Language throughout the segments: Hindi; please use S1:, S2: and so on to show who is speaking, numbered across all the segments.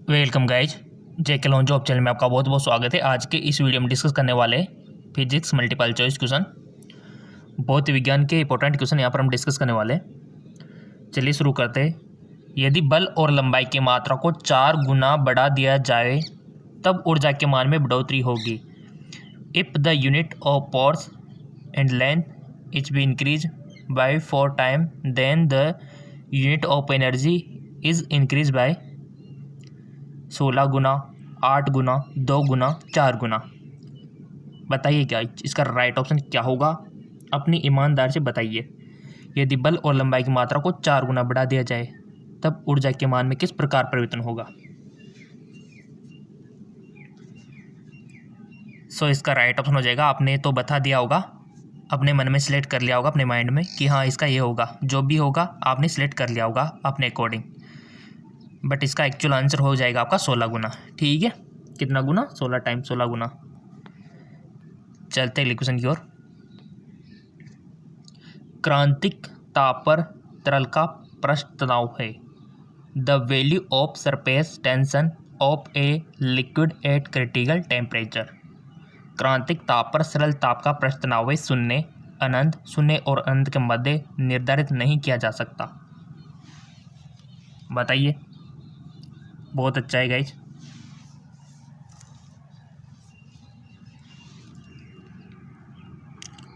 S1: वेलकम गाइज, जेके लॉन जॉब चैनल में आपका बहुत बहुत स्वागत है। आज के इस वीडियो में डिस्कस करने वाले फिजिक्स मल्टीपल चॉइस क्वेश्चन, बहुत विज्ञान के इंपॉर्टेंट क्वेश्चन यहाँ पर हम डिस्कस करने वाले हैं। चलिए शुरू करते हैं। यदि बल और लंबाई की मात्रा को 4 गुना बढ़ा दिया जाए तब ऊर्जा के मान में बढ़ोतरी होगी। If the unit of force and length is be increase by 4 time then the unit of energy is increase by 16 गुना, 8 गुना, 2 गुना, 4 गुना। बताइए क्या इसका राइट ऑप्शन क्या होगा? अपनी ईमानदार से बताइए। यदि बल और लंबाई की मात्रा को 4 गुना बढ़ा दिया जाए तब ऊर्जा के मान में किस प्रकार परिवर्तन होगा? इसका राइट ऑप्शन हो जाएगा, आपने तो बता दिया होगा, अपने मन में सिलेक्ट कर लिया होगा अपने माइंड में कि हाँ इसका ये होगा। जो भी होगा आपने सिलेक्ट कर लिया होगा अपने अकॉर्डिंग, बट इसका एक्चुअल आंसर हो जाएगा आपका 16 गुना। ठीक है, कितना गुना? 16 टाइम 16 गुना। चलते हैं क्वेश्चन की ओर। क्रांतिक ताप पर तरल का पृष्ठ तनाव है। The value of surface tension of a liquid at critical temperature. क्रांतिक ताप पर सरल ताप का पृष्ठ तनाव है शून्य, अनंत, शून्य और अनंत के मध्य निर्धारित नहीं किया जा सकता। बताइए। बहुत अच्छा है गाइज।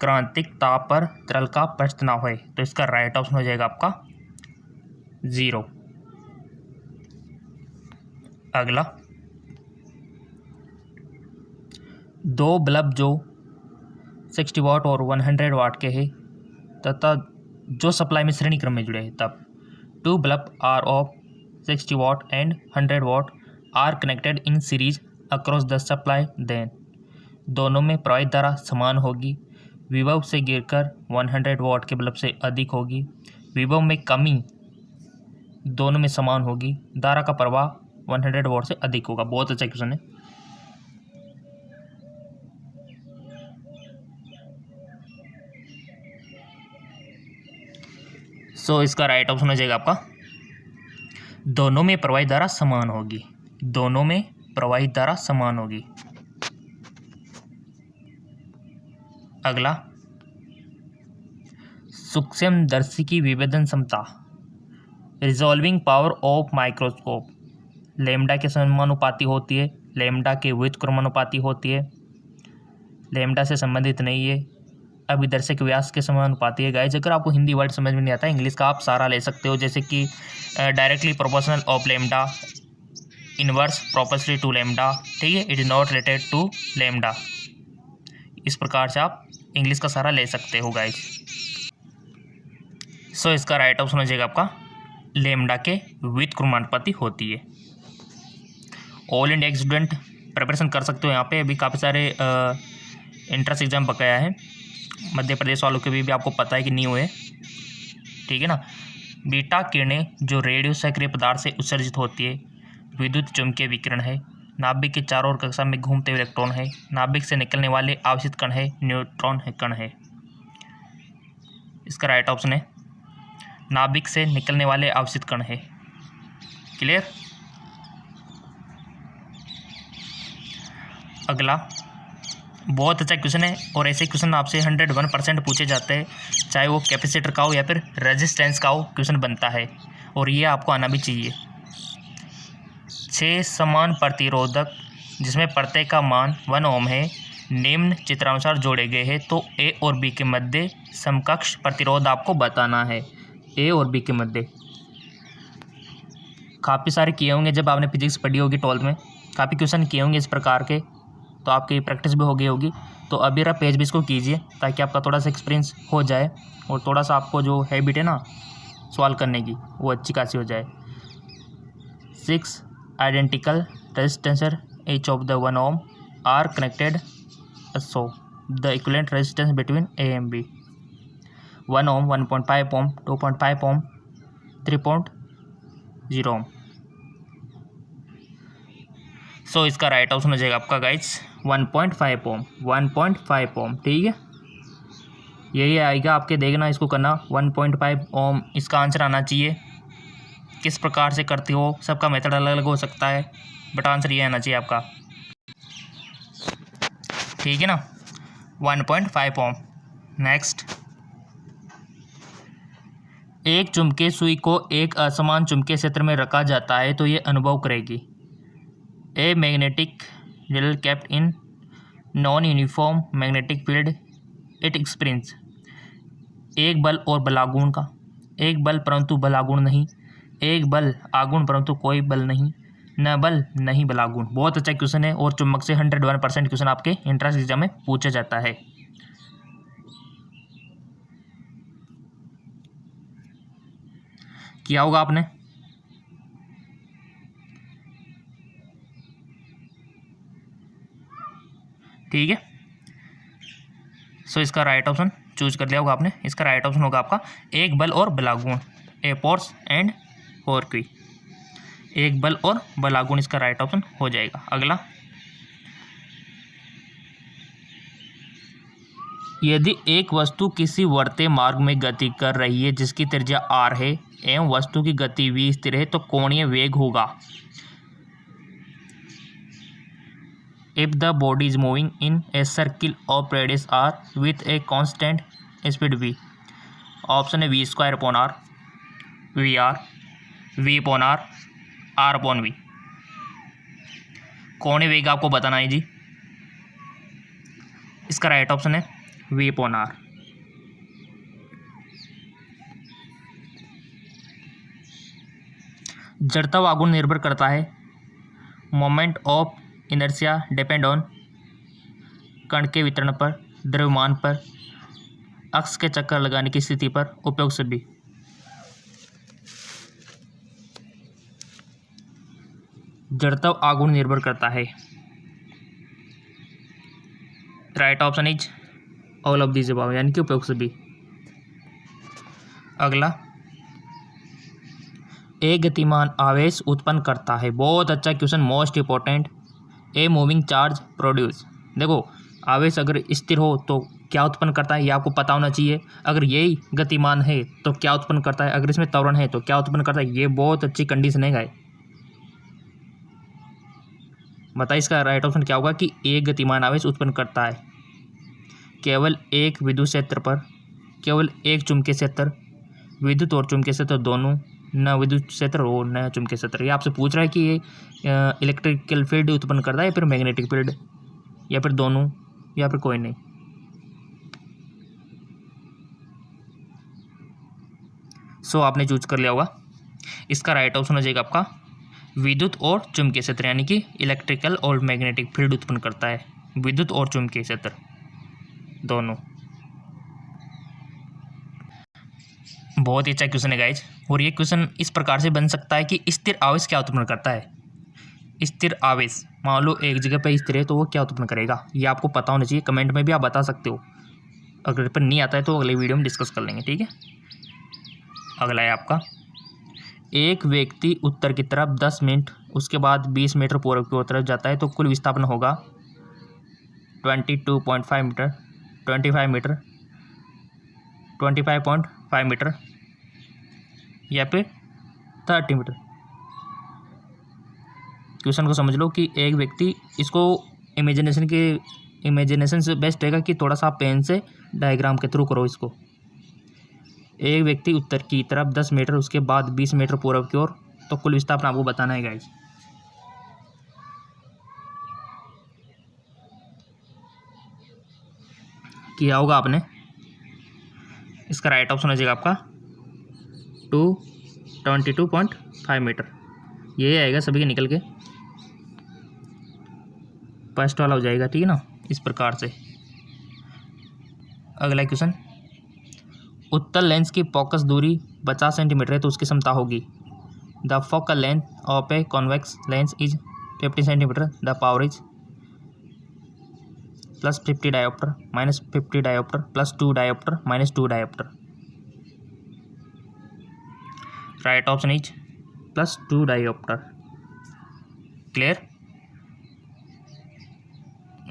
S1: क्रांतिक ताप पर तरल का पृष्ठ तनाव है, तो इसका राइट ऑप्शन हो जाएगा आपका 0। अगला, 2 बल्ब जो 60 वाट और 100 वाट के हैं तथा जो सप्लाई में श्रेणी क्रम में जुड़े हैं, तब 2 bulb are of 60 watt and 100 watt are connected in series across the supply, then दोनों में प्रवाहित धारा समान होगी। विभव से गिरकर 100 वाट के बल्ब से अधिक होगी। विभव में कमी दोनों में समान होगी। धारा का प्रवाह 100 वाट से अधिक होगा। बहुत अच्छा क्वेश्चन है। इसका राइट ऑप्शन हो जाएगा आपका दोनों में प्रवाहित धारा समान होगी। दोनों में प्रवाहित धारा समान होगी। अगला, सूक्ष्मदर्शी की विभेदन क्षमता, resolving power of microscope, lambda के समानुपाती होती है, लैम्डा के व्युत्क्रमानुपाती होती है, लैम्डा से संबंधित नहीं है, अभिदर्शक व्यास के समानुपाती है। गाइज, अगर आपको हिंदी वर्ड समझ में नहीं आता, इंग्लिश का आप सारा ले सकते हो, जैसे कि directly proportional of lambda, inverse proportionally to lambda. ठीक है, it is not related to lambda. इस प्रकार से आप इंग्लिश का सारा ले सकते हो गाइज। इसका राइट ऑप्शन हो जाएगा आपका लैम्डा के व्युत्क्रमानुपाती होती है। ऑल इंडिया स्टूडेंट प्रिपरेशन कर सकते हो। यहाँ पे अभी काफ़ी सारे एंट्रेंस एग्जाम बकाया है। मध्य प्रदेश वालों के भी आपको पता है कि नहीं हुए। ठीक है ना। बीटा किरणें जो रेडियो सक्रिय पदार्थ से उत्सर्जित होती है विद्युत चुंबकीय विकिरण है। नाभिक के चारों ओर कक्षा में घूमते हुए इलेक्ट्रॉन है। नाभिक से निकलने वाले आवेशित कण है, न्यूट्रॉन है, कण है। इसका राइट ऑप्शन है नाभिक से निकलने वाले आवेशित कण है। क्लियर। अगला, बहुत अच्छा क्वेश्चन है और ऐसे क्वेश्चन आपसे 101% पूछे जाते हैं, चाहे वो कैपेसिटर का हो या फिर रेजिस्टेंस का हो, क्वेश्चन बनता है और ये आपको आना भी चाहिए। 6 समान प्रतिरोधक जिसमें प्रत्येक का मान 1 ओम है, निम्न चित्रानुसार जोड़े गए हैं, तो ए और बी के मध्य समकक्ष प्रतिरोध आपको बताना है। ए और बी के मध्य काफ़ी सारे किए होंगे जब आपने फिजिक्स पढ़ी होगी 12th में, काफ़ी क्वेश्चन किए होंगे इस प्रकार के, तो आपकी प्रैक्टिस भी हो गई होगी। तो अभी रहा पेज भी इसको कीजिए ताकि आपका थोड़ा सा एक्सपीरियंस हो जाए और थोड़ा सा आपको जो हैबिट है ना सॉल्व करने की वो अच्छी खासी हो जाए। 6 identical रेजिस्टेंसर each of the 1 ohm are connected, so the equivalent resistance between A and B 1 ohm, 1.5 ohm, 2.5 ohm, 3.0 ohm। इसका राइट ऑप्शन हो जाएगा आपका गाइज 1.5 ओम, 1.5 ओम। ठीक है, यही आएगा आपके, देखना इसको करना 1.5 ओम इसका आंसर आना चाहिए। किस प्रकार से करते हो, सबका मेथड अलग अलग हो सकता है, बट आंसर ये आना चाहिए आपका। ठीक है ना, 1.5 ओम। नेक्स्ट, एक चुंबकीय सुई को एक असमान चुंबकीय क्षेत्र में रखा जाता है तो ये अनुभव करेगी। A magnetic needle kept in non-uniform magnetic field it experience। एक बल और बलागुण का, एक बल परंतु बलागुण नहीं, एक बल आगुण परंतु कोई बल नहीं, न बल नहीं बलागुण। बहुत अच्छा क्वेश्चन है और चुंबक से 101% क्वेश्चन आपके एंट्रेंस एग्जाम में पूछा जाता है। किया होगा आपने। ठीक है, सो इसका राइट ऑप्शन चूज कर लिया होगा आपने। इसका राइट ऑप्शन होगा आपका एक बल और बलागुण, ए फोर्स एंड फोर क्वी। एक बल और बलागुण इसका राइट ऑप्शन हो जाएगा। अगला, यदि एक वस्तु किसी वर्ते मार्ग में गति कर रही है जिसकी त्रिज्या r है एवं वस्तु की गति v स्थिर है तो कोणीय वेग होगा। If the body is moving in a circle of radius r with a constant speed v। Option है v² upon r, v r, v upon r, r upon v। कोणीय वेग आपको बताना है जी। इसका राइट ऑप्शन है v अपॉन r। जड़ता व आघूर्ण निर्भर करता है। Moment of inertia depend on कण के वितरण पर, द्रव्यमान पर, अक्ष के चक्कर लगाने की स्थिति पर, उपयोग सभी। जड़ता व आघूर्ण निर्भर करता है। Right option is all of these above, यानी कि उपयोग सभी। अगला, एक गतिमान आवेश उत्पन्न करता है। बहुत अच्छा question, most important. A moving charge produce. देखो, आवेश अगर स्थिर हो तो क्या उत्पन्न करता है ये आपको पता होना चाहिए। अगर यही गतिमान है तो क्या उत्पन्न करता है, अगर इसमें त्वरण है तो क्या उत्पन्न करता है, ये बहुत अच्छी कंडीशन है गाइस। बताइए इसका राइट ऑप्शन क्या होगा कि एक गतिमान आवेश उत्पन्न करता है केवल एक विद्युत क्षेत्र पर, केवल एक चुंबकीय क्षेत्र, विद्युत और चुंबकीय क्षेत्र दोनों, न विद्युत क्षेत्र और न चुंबकीय क्षेत्र। ये आपसे पूछ रहा है कि ये इलेक्ट्रिकल फील्ड उत्पन्न करता है या फिर मैग्नेटिक फील्ड, या फिर दोनों, या फिर कोई नहीं। सो आपने चूज कर लिया होगा। इसका राइट ऑप्शन हो जाएगा आपका विद्युत और चुंबकीय क्षेत्र, यानी कि इलेक्ट्रिकल और मैग्नेटिक फील्ड उत्पन्न करता है विद्युत और चुंबकीय क्षेत्र दोनों। बहुत ही अच्छा क्वेश्चन है गाइज। और ये क्वेश्चन इस प्रकार से बन सकता है कि स्थिर आवेश क्या उत्पन्न करता है। स्थिर आवेश, मान लो एक जगह पे स्थिर है तो वो क्या उत्पन्न करेगा, ये आपको पता होना चाहिए। कमेंट में भी आप बता सकते हो। अगर पर नहीं आता है तो अगले वीडियो में डिस्कस कर लेंगे, ठीक है। अगला है आपका, एक व्यक्ति उत्तर की तरफ 10 मिनट, उसके बाद 20 मीटर पूर्व की तरफ जाता है तो कुल विस्थापन होगा 22.5 मीटर, 25 मीटर, 25.5 मीटर या फिर 30 मीटर। क्वेश्चन को समझ लो कि एक व्यक्ति, इसको इमेजिनेशन से बेस्ट रहेगा कि थोड़ा सा पेन से डायग्राम के थ्रू करो इसको। एक व्यक्ति उत्तर की तरफ 10 मीटर, उसके बाद 20 मीटर पूर्व की ओर, तो कुल विस्थापन आपको बताना है गाइस। किया होगा आपने। इसका राइट ऑप्शन हो जाएगा आपका 22.5 मीटर। ये आएगा सभी के निकल के, फर्स्ट वाला हो जाएगा, ठीक है ना, इस प्रकार से। अगला क्वेश्चन, उत्तल लेंस की फोकस दूरी 50 सेंटीमीटर है तो उसकी क्षमता होगी। The focal length of a convex lens is 50 centimetre, the power is +50 dioptre, -50 dioptre, +2 dioptre, -2 dioptre. Right option is +2 dioptre. Clear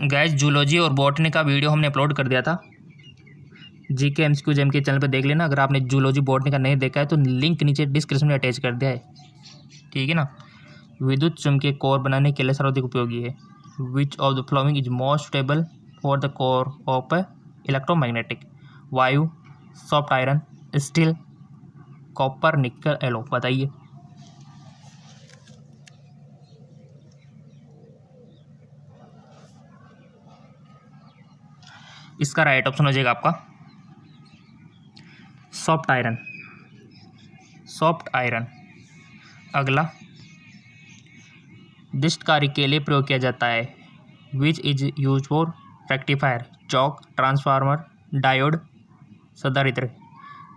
S1: guys. Zoology और बॉटनी का वीडियो हमने अपलोड कर दिया था, जीके एमसीक्यू जेम के चैनल पे देख लेना। अगर आपने जूलॉजी बॉटनी का नहीं देखा है तो लिंक नीचे डिस्क्रिप्शन में अटैच कर दिया है, ठीक है ना। विद्युत चुम्बकीय कोर बनाने के लिए सर्वाधिक उपयोगी है। Which of the following is most suitable for the core of electromagnetic? वायु, सॉफ्ट आयरन, स्टील, कॉपर, निकल, एलो। बताइए। इसका राइट ऑप्शन हो जाएगा आपका सॉफ्ट आयरन, सॉफ्ट आयरन। अगला, दिष्ट कार्य के लिए प्रयोग किया जाता है। Which is use for rectifier? Chowk, transformer, diode, संधारित्र।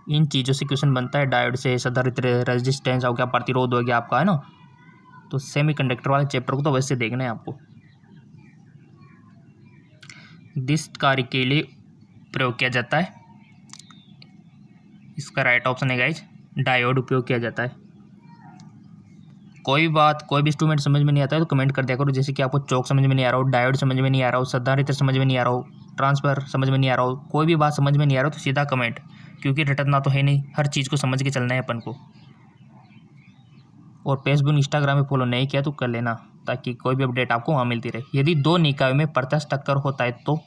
S1: इन चीज़ों से क्वेश्चन बनता है। डायोड से, संधारित्र, रेजिस्टेंस हो गया, प्रतिरोध हो गया आपका, है ना। तो सेमीकंडक्टर वाले चैप्टर को तो वैसे देखना है आपको। दिष्ट कार्य के लिए प्रयोग किया जाता है, इसका राइट ऑप्शन है गाइज डायोड उपयोग किया जाता है। कोई बात, कोई भी इंस्ट्रूमेंट समझ में नहीं आता है तो कमेंट कर दिया करो। जैसे कि आपको चौक समझ में नहीं आ रहा हो, डायोड समझ में नहीं आ रहा हो, संधारित्र समझ में नहीं आ रहा हो, ट्रांसफर समझ में नहीं आ रहा हो, कोई भी बात समझ में नहीं आ रहा हो तो सीधा कमेंट, क्योंकि रटना तो है नहीं, हर चीज़ को समझ के चलना है अपन को। और फेसबुक इंस्टाग्राम में फॉलो नहीं किया तो कर लेना, ताकि कोई भी अपडेट आपको वहाँ मिलती रहे। यदि दो निकायों में प्रत्यक्ष टक्कर होता है तो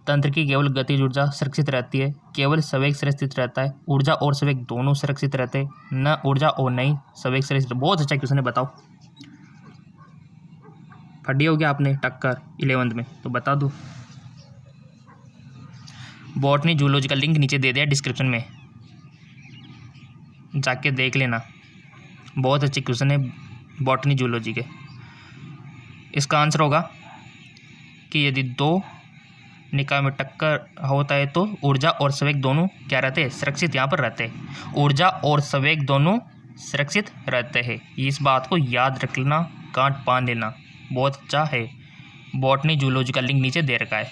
S1: तंत्र की केवल गतिज ऊर्जा सुरक्षित रहती है, केवल संवेग सुरक्षित रहता है, ऊर्जा और संवेग दोनों सुरक्षित रहते हैं, न ऊर्जा और नहीं संवेग सुरक्षित। बहुत अच्छा क्वेश्चन है, बताओ। पढ़ी हो गया आपने टक्कर 11th में, तो बता दो। बॉटनी जूलॉजी का लिंक नीचे दे दिया डिस्क्रिप्शन में, जाके देख लेना। बहुत अच्छे क्वेश्चन है बॉटनी जूलॉजी के। इसका आंसर होगा कि यदि दो निकाय में टक्कर होता है तो ऊर्जा और संवेग दोनों क्या रहते हैं? सुरक्षित। यहाँ पर रहते हैं, ऊर्जा और संवेग दोनों सुरक्षित रहते हैं। इस बात को याद रख लेना, गांठ बांध लेना। बहुत अच्छा है। बॉटनी जूलॉजी का लिंक नीचे दे रखा है।